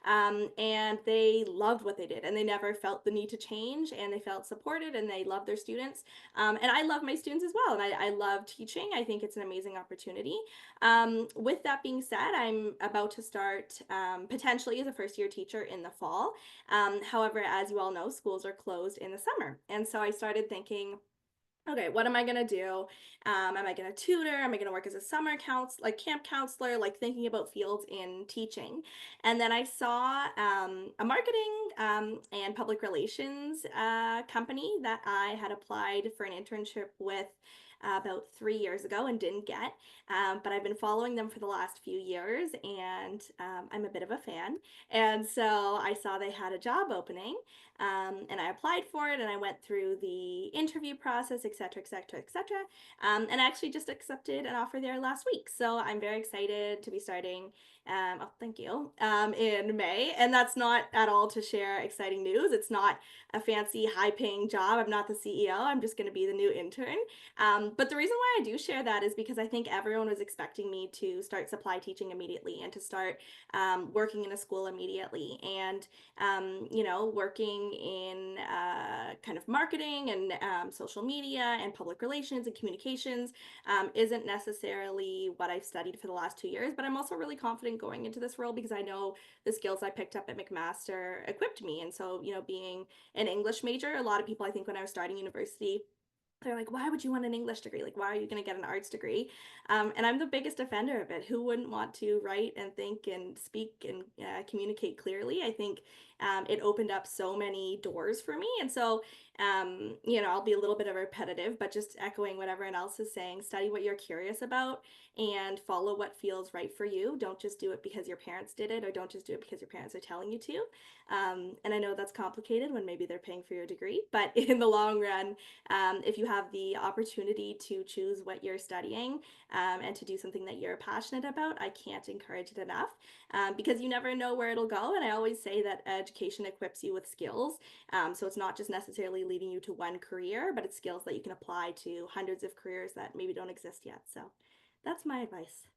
and they loved what they did, and they never felt the need to change, and they felt supported, and they loved their students, and I love my students as well, and I love teaching. I think it's an amazing opportunity. With that being said, I'm about to start potentially as a first year teacher in the fall. However, as you all know, schools are closed in the summer, and so I started thinking, okay, what am I gonna do? Am I gonna tutor? Am I gonna work as a summer camp counselor, like thinking about fields in teaching? And then I saw a marketing and public relations company that I had applied for an internship with about 3 years ago and didn't get. But I've been following them for the last few years, and I'm a bit of a fan. And so I saw they had a job opening, and I applied for it, and I went through the interview process, et cetera, et cetera, et cetera. And I actually just accepted an offer there last week. So I'm very excited to be starting, thank you, in May. And that's not at all to share exciting news. It's not a fancy high paying job. I'm not the CEO. I'm just going to be the new intern. But the reason why I do share that is because I think everyone was expecting me to start supply teaching immediately and to start working in a school immediately. And working in kind of marketing and social media and public relations and communications isn't necessarily what I've studied for the last 2 years, but I'm also really confident going into this role because I know the skills I picked up at McMaster equipped me. And so, being an English major, a lot of people, I think when I was starting university, they're like, why would you want an English degree? Like, why are you going to get an arts degree? And I'm the biggest offender of it. Who wouldn't want to write and think and speak and communicate clearly? I think it opened up so many doors for me. And so, I'll be a little bit of repetitive, but just echoing what everyone else is saying, study what you're curious about and follow what feels right for you. Don't just do it because your parents did it, or don't just do it because your parents are telling you to. And I know that's complicated when maybe they're paying for your degree, but in the long run, if you have the opportunity to choose what you're studying and to do something that you're passionate about, I can't encourage it enough, because you never know where it'll go. And I always say that education equips you with skills. So it's not just necessarily leading you to one career, but it's skills that you can apply to hundreds of careers that maybe don't exist yet. So that's my advice.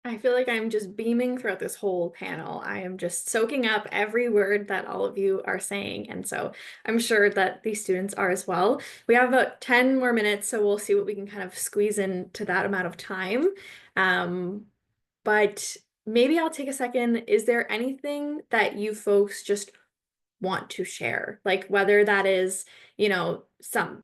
I feel like I'm just beaming throughout this whole panel. I am just soaking up every word that all of you are saying. And so I'm sure that these students are as well. We have about 10 more minutes, so we'll see what we can kind of squeeze into that amount of time. But maybe I'll take a second. Is there anything that you folks just want to share? Like whether that is, some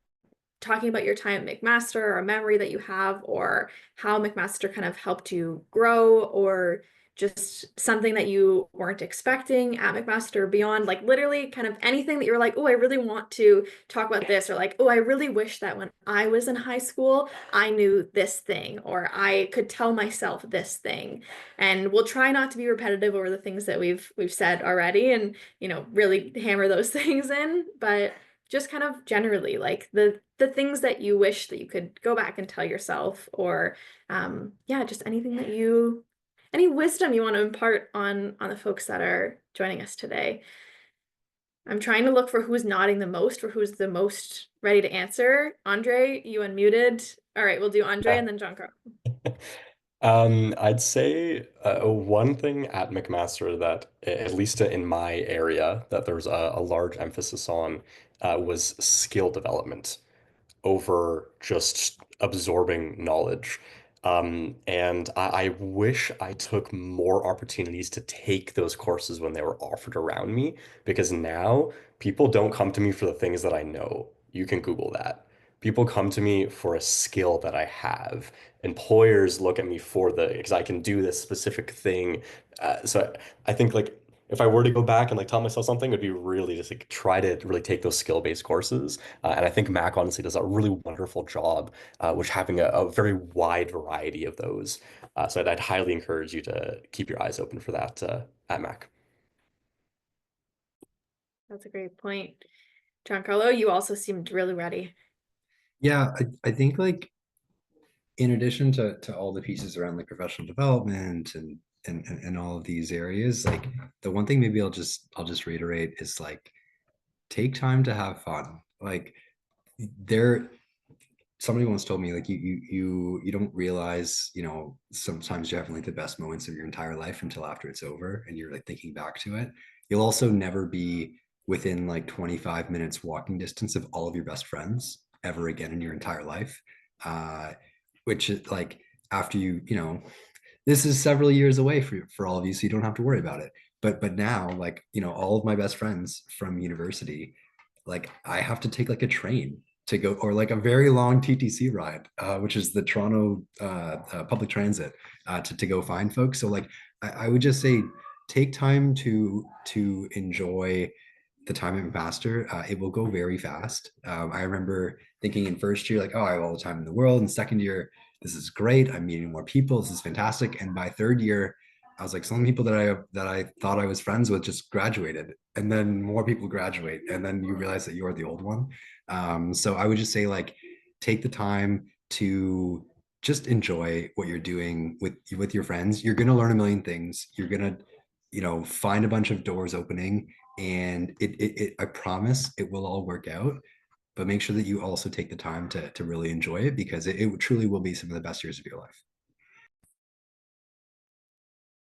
talking about your time at McMaster or a memory that you have, or how McMaster kind of helped you grow, or just something that you weren't expecting at McMaster or beyond, like literally kind of anything that you're like, oh, I really want to talk about this, or like, oh, I really wish that when I was in high school, I knew this thing, or I could tell myself this thing. And we'll try not to be repetitive over the things that we've said already and, really hammer those things in, but just kind of generally like the things that you wish that you could go back and tell yourself, or yeah, just anything that any wisdom you want to impart on the folks that are joining us today. I'm trying to look for who's nodding the most, for who's the most ready to answer. Andre, you unmuted. All right, we'll do Andre and then John Carl. I'd say one thing at McMaster that, at least in my area, that there was a large emphasis on was skill development over just absorbing knowledge. And I wish I took more opportunities to take those courses when they were offered around me, because now people don't come to me for the things that I know. You can Google that. People come to me for a skill that I have. Employers look at me for because I can do this specific thing. So I think like if I were to go back and like tell myself something, it would be really just like try to really take those skill-based courses. And I think Mac honestly does a really wonderful job, which having a very wide variety of those. So I'd highly encourage you to keep your eyes open for that at Mac. That's a great point. Giancarlo, you also seemed really ready. Yeah, I think like in addition to all the pieces around like professional development and all of these areas, like the one thing maybe I'll just reiterate is like take time to have fun. Like there somebody once told me like you don't realize, sometimes you're having like the best moments of your entire life until after it's over and you're like thinking back to it. You'll also never be within like 25 minutes walking distance of all of your best friends ever again in your entire life. Which is like after this is several years away for all of you, so you don't have to worry about it. But now, like, all of my best friends from university, like I have to take like a train to go, or like a very long TTC ride, which is the Toronto public transit, to go find folks. So like I would just say take time to enjoy the time at McMaster. It will go very fast. I remember thinking in first year, like, oh, I have all the time in the world. And second year, this is great. I'm meeting more people. This is fantastic. And by third year, I was like, some people that I thought I was friends with just graduated, and then more people graduate, and then you realize that you're the old one. So I would just say like, take the time to just enjoy what you're doing with your friends. You're gonna learn a million things. You're gonna, find a bunch of doors opening, and I promise it will all work out. But make sure that you also take the time to really enjoy it, because it truly will be some of the best years of your life.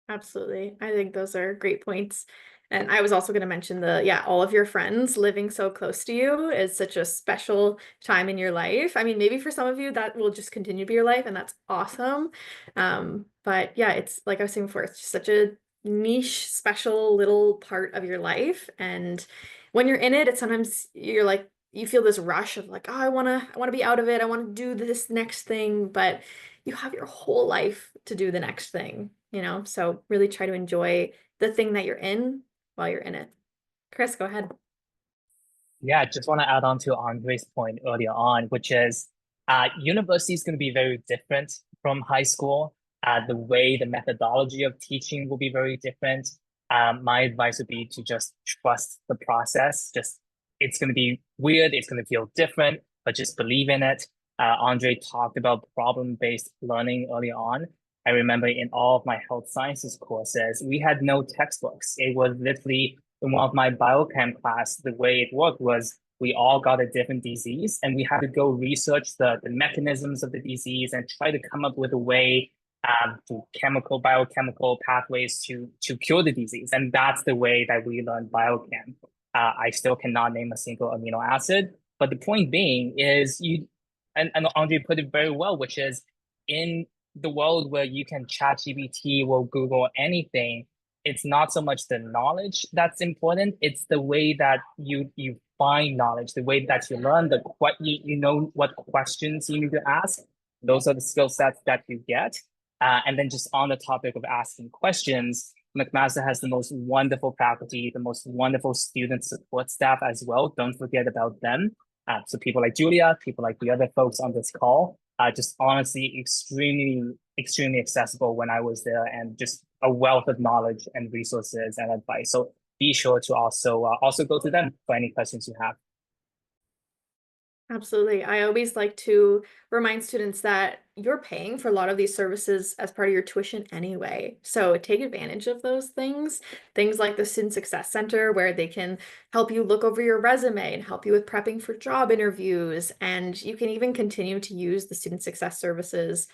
Absolutely. I think those are great points. And I was also going to mention all of your friends living so close to you is such a special time in your life. I mean, maybe for some of you that will just continue to be your life, and that's awesome. But yeah, it's like I was saying before, it's just such a niche, special little part of your life. And when you're in it, it's sometimes you're like, you feel this rush of like, oh, I want to be out of it. I want to do this next thing, but you have your whole life to do the next thing, So really try to enjoy the thing that you're in while you're in it. Chris, go ahead. Yeah, I just want to add on to Andre's point earlier on, which is university is going to be very different from high school. The way, the methodology of teaching will be very different. My advice would be to just trust the process. It's going to be weird. It's going to feel different, but just believe in it. Andre talked about problem-based learning early on. I remember in all of my health sciences courses, we had no textbooks. It was literally in one of my biochem class, the way it worked was we all got a different disease, and we had to go research the mechanisms of the disease and try to come up with a way through biochemical pathways to cure the disease. And that's the way that we learn biochem. I still cannot name a single amino acid, but the point being is and Andre put it very well, which is in the world where you can chat GPT or Google anything, it's not so much the knowledge that's important, it's the way that you find knowledge, the way that you learn, you know what questions you need to ask. Those are the skill sets that you get. And then just on the topic of asking questions, McMaster has the most wonderful faculty, the most wonderful student support staff as well. Don't forget about them. So people like Julia, people like the other folks on this call, just honestly extremely accessible when I was there, and just a wealth of knowledge and resources and advice. So be sure to also go to them for any questions you have. Absolutely. I always like to remind students that you're paying for a lot of these services as part of your tuition anyway. So take advantage of those things. Things like the Student Success Center, where they can help you look over your resume and help you with prepping for job interviews. And you can even continue to use the Student Success services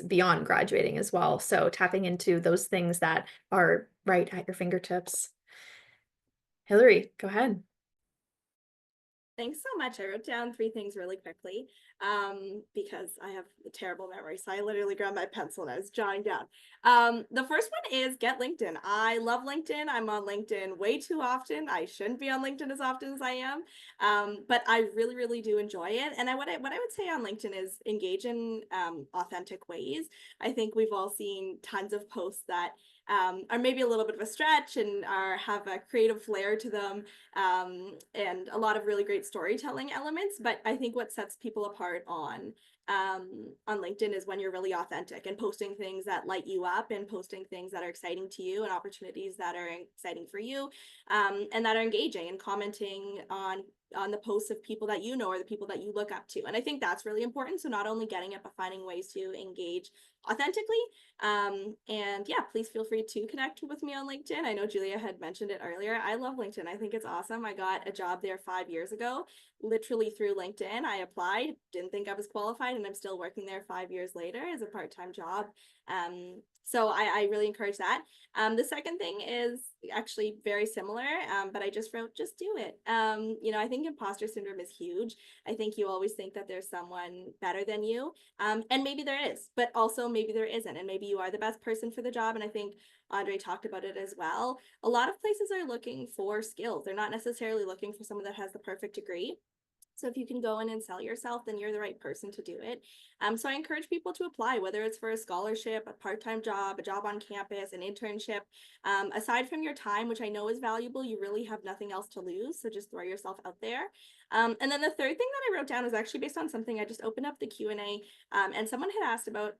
beyond graduating as well. So tapping into those things that are right at your fingertips. Hillary, go ahead. Thanks so much. I wrote down 3 things really quickly because I have a terrible memory. So I literally grabbed my pencil and I was jotting down. The first one is get LinkedIn. I love LinkedIn. I'm on LinkedIn way too often. I shouldn't be on LinkedIn as often as I am, but I really do enjoy it. And what I would say on LinkedIn is engage in authentic ways. I think we've all seen tons of posts that are maybe a little bit of a stretch and have a creative flair to them, and a lot of really great storytelling elements. But I think what sets people apart on LinkedIn is when you're really authentic and posting things that light you up, and posting things that are exciting to you, and opportunities that are exciting for you, and that are engaging, and commenting on the posts of people that you know or the people that you look up to. And I think that's really important. So not only getting it, but finding ways to engage authentically. And yeah, please feel free to connect with me on LinkedIn. I know Julia had mentioned it earlier. I love LinkedIn. I think it's awesome. I got a job there 5 years ago, literally through LinkedIn. I applied, didn't think I was qualified, and I'm still working there 5 years later as a part-time job. So I really encourage that. The second thing is actually very similar, but I just wrote, just do it. I think imposter syndrome is huge. I think you always think that there's someone better than you. And maybe there is, but also maybe there isn't. And maybe you are the best person for the job. And I think Andre talked about it as well. A lot of places are looking for skills. They're not necessarily looking for someone that has the perfect degree. So if you can go in and sell yourself, then you're the right person to do it. So I encourage people to apply, whether it's for a scholarship, a part-time job, a job on campus, an internship. Aside from your time, which I know is valuable, you really have nothing else to lose. So just throw yourself out there. And then the third thing that I wrote down is actually based on something. I just opened up the Q&A, and someone had asked about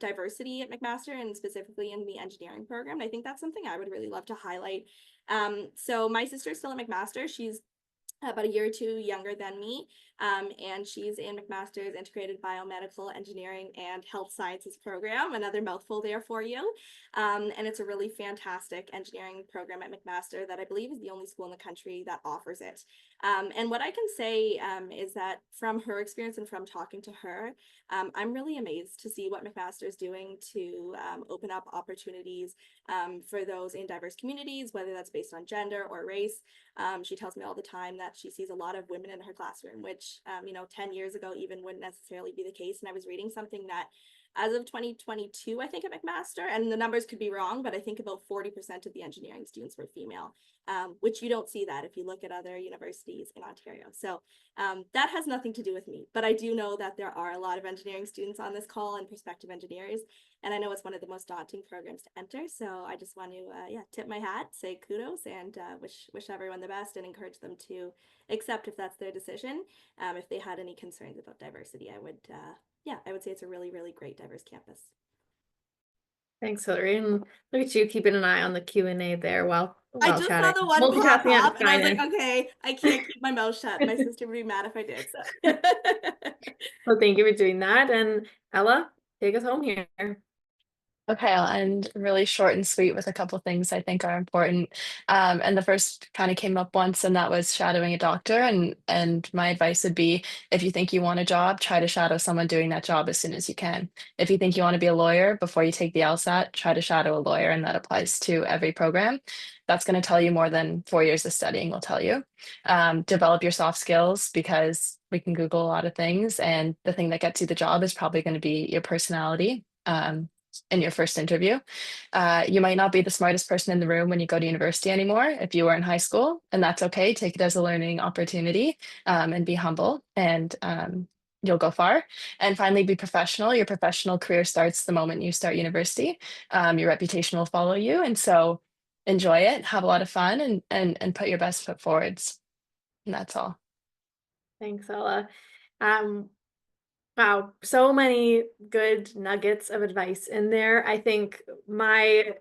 diversity at McMaster, and specifically in the engineering program. And I think that's something I would really love to highlight. So my sister's still at McMaster. She's about a year or two younger than me, and she's in McMaster's Integrated Biomedical Engineering and Health Sciences program, another mouthful there for you. And it's a really fantastic engineering program at McMaster that I believe is the only school in the country that offers it. And what I can say is that from her experience and from talking to her, I'm really amazed to see what McMaster is doing to open up opportunities for those in diverse communities, whether that's based on gender or race. She tells me all the time that she sees a lot of women in her classroom, which 10 years ago even wouldn't necessarily be the case. And I was reading something that as of 2022, I think at McMaster, and the numbers could be wrong, but I think about 40% of the engineering students were female, which you don't see that if you look at other universities in Ontario. So that has nothing to do with me, but I do know that there are a lot of engineering students on this call and prospective engineers, and I know it's one of the most daunting programs to enter. So I just want to tip my hat, say kudos, and wish everyone the best, and encourage them to accept if that's their decision. If they had any concerns about diversity, I would say it's a really great diverse campus. Thanks, Hillary. And look at you keeping an eye on the Q&A there while I just chatting. saw the one pop Multitasking at up, and I was like, finest. okay, I can't keep my mouth shut. My sister would be mad if I did. So. Well, thank you for doing that. And Ella, take us home here. Okay, I'll end really short and sweet with a couple things I think are important. And the first kind of came up once, and that was shadowing a doctor. And my advice would be, if you think you want a job, try to shadow someone doing that job as soon as you can. If you think you want to be a lawyer, before you take the LSAT, try to shadow a lawyer, and that applies to every program. That's going to tell you more than 4 years of studying will tell you. Develop your soft skills, because we can Google a lot of things, and the thing that gets you the job is probably going to be your personality. In your first interview. You might not be the smartest person in the room when you go to university anymore if you were in high school, and that's okay. Take it as a learning opportunity, and be humble, and you'll go far. And finally, be professional. Your professional career starts the moment you start university. Your reputation will follow you. And so enjoy it, have a lot of fun, and put your best foot forwards. And that's all. Thanks, Ella. Um, Wow, so many good nuggets of advice in there. I think my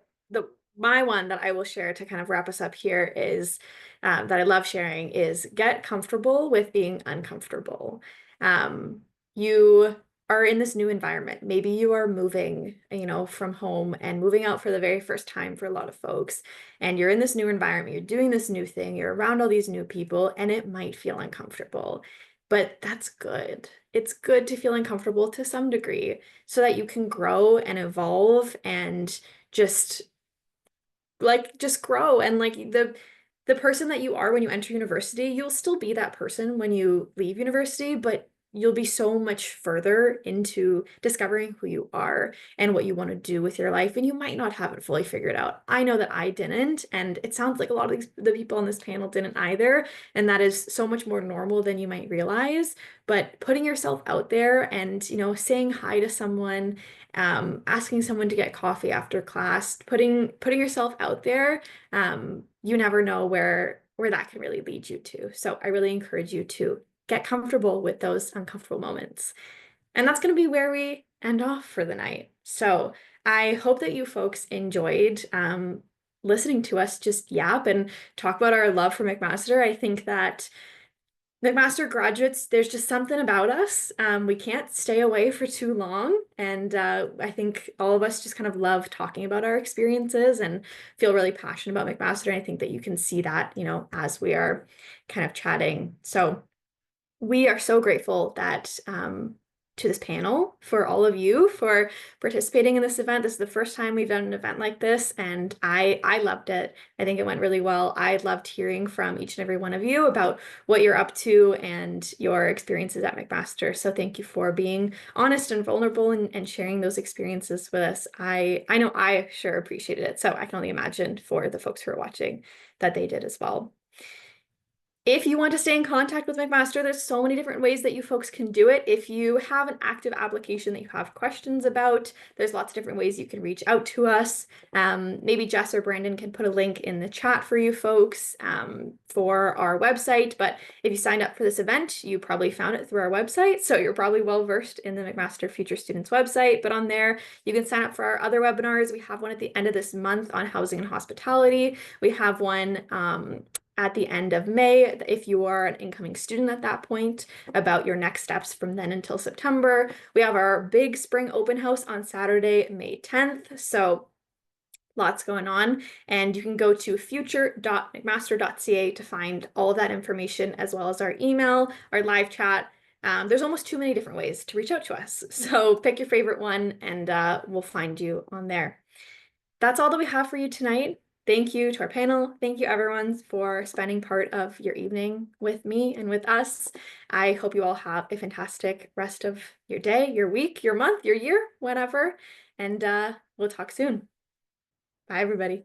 one that I will share to kind of wrap us up here is that I love sharing is get comfortable with being uncomfortable. You are in this new environment. Maybe you are moving, from home and moving out for the very first time for a lot of folks. And you're in this new environment, you're doing this new thing, you're around all these new people, and it might feel uncomfortable. But that's good. It's good to feel uncomfortable to some degree so that you can grow and evolve and just just grow. And like the person that you are when you enter university, you'll still be that person when you leave university, but you'll be so much further into discovering who you are and what you want to do with your life. And you might not have it fully figured out. I know that I didn't, and it sounds like a lot of the people on this panel didn't either. And that is so much more normal than you might realize. But putting yourself out there and, saying hi to someone, asking someone to get coffee after class, putting yourself out there, you never know where that can really lead you to. So I really encourage you to get comfortable with those uncomfortable moments. And that's going to be where we end off for the night. So I hope that you folks enjoyed listening to us just yap and talk about our love for McMaster. I think that McMaster graduates, there's just something about us. We can't stay away for too long. And I think all of us just kind of love talking about our experiences and feel really passionate about McMaster. And I think that you can see that, as we are kind of chatting. So we are so grateful that to this panel, for all of you for participating in this event. This is the first time we've done an event like this, and I loved it. I think it went really well. I loved hearing from each and every one of you about what you're up to and your experiences at McMaster. So thank you for being honest and vulnerable and sharing those experiences with us. I know I sure appreciated it. So I can only imagine for the folks who are watching that they did as well. If you want to stay in contact with McMaster, there's so many different ways that you folks can do it. If you have an active application that you have questions about, there's lots of different ways you can reach out to us. Maybe Jess or Brandon can put a link in the chat for you folks for our website. But if you signed up for this event, you probably found it through our website. So you're probably well versed in the McMaster Future Students website. But on there, you can sign up for our other webinars. We have one at the end of this month on housing and hospitality. We have one at the end of May, if you are an incoming student at that point, about your next steps from then until September. We have our big spring open house on Saturday, May 10th. So lots going on. And you can go to future.mcmaster.ca to find all of that information, as well as our email, our live chat. There's almost too many different ways to reach out to us. So pick your favorite one and we'll find you on there. That's all that we have for you tonight. Thank you to our panel. Thank you, everyone, for spending part of your evening with me and with us. I hope you all have a fantastic rest of your day, your week, your month, your year, whatever. And we'll talk soon. Bye, everybody.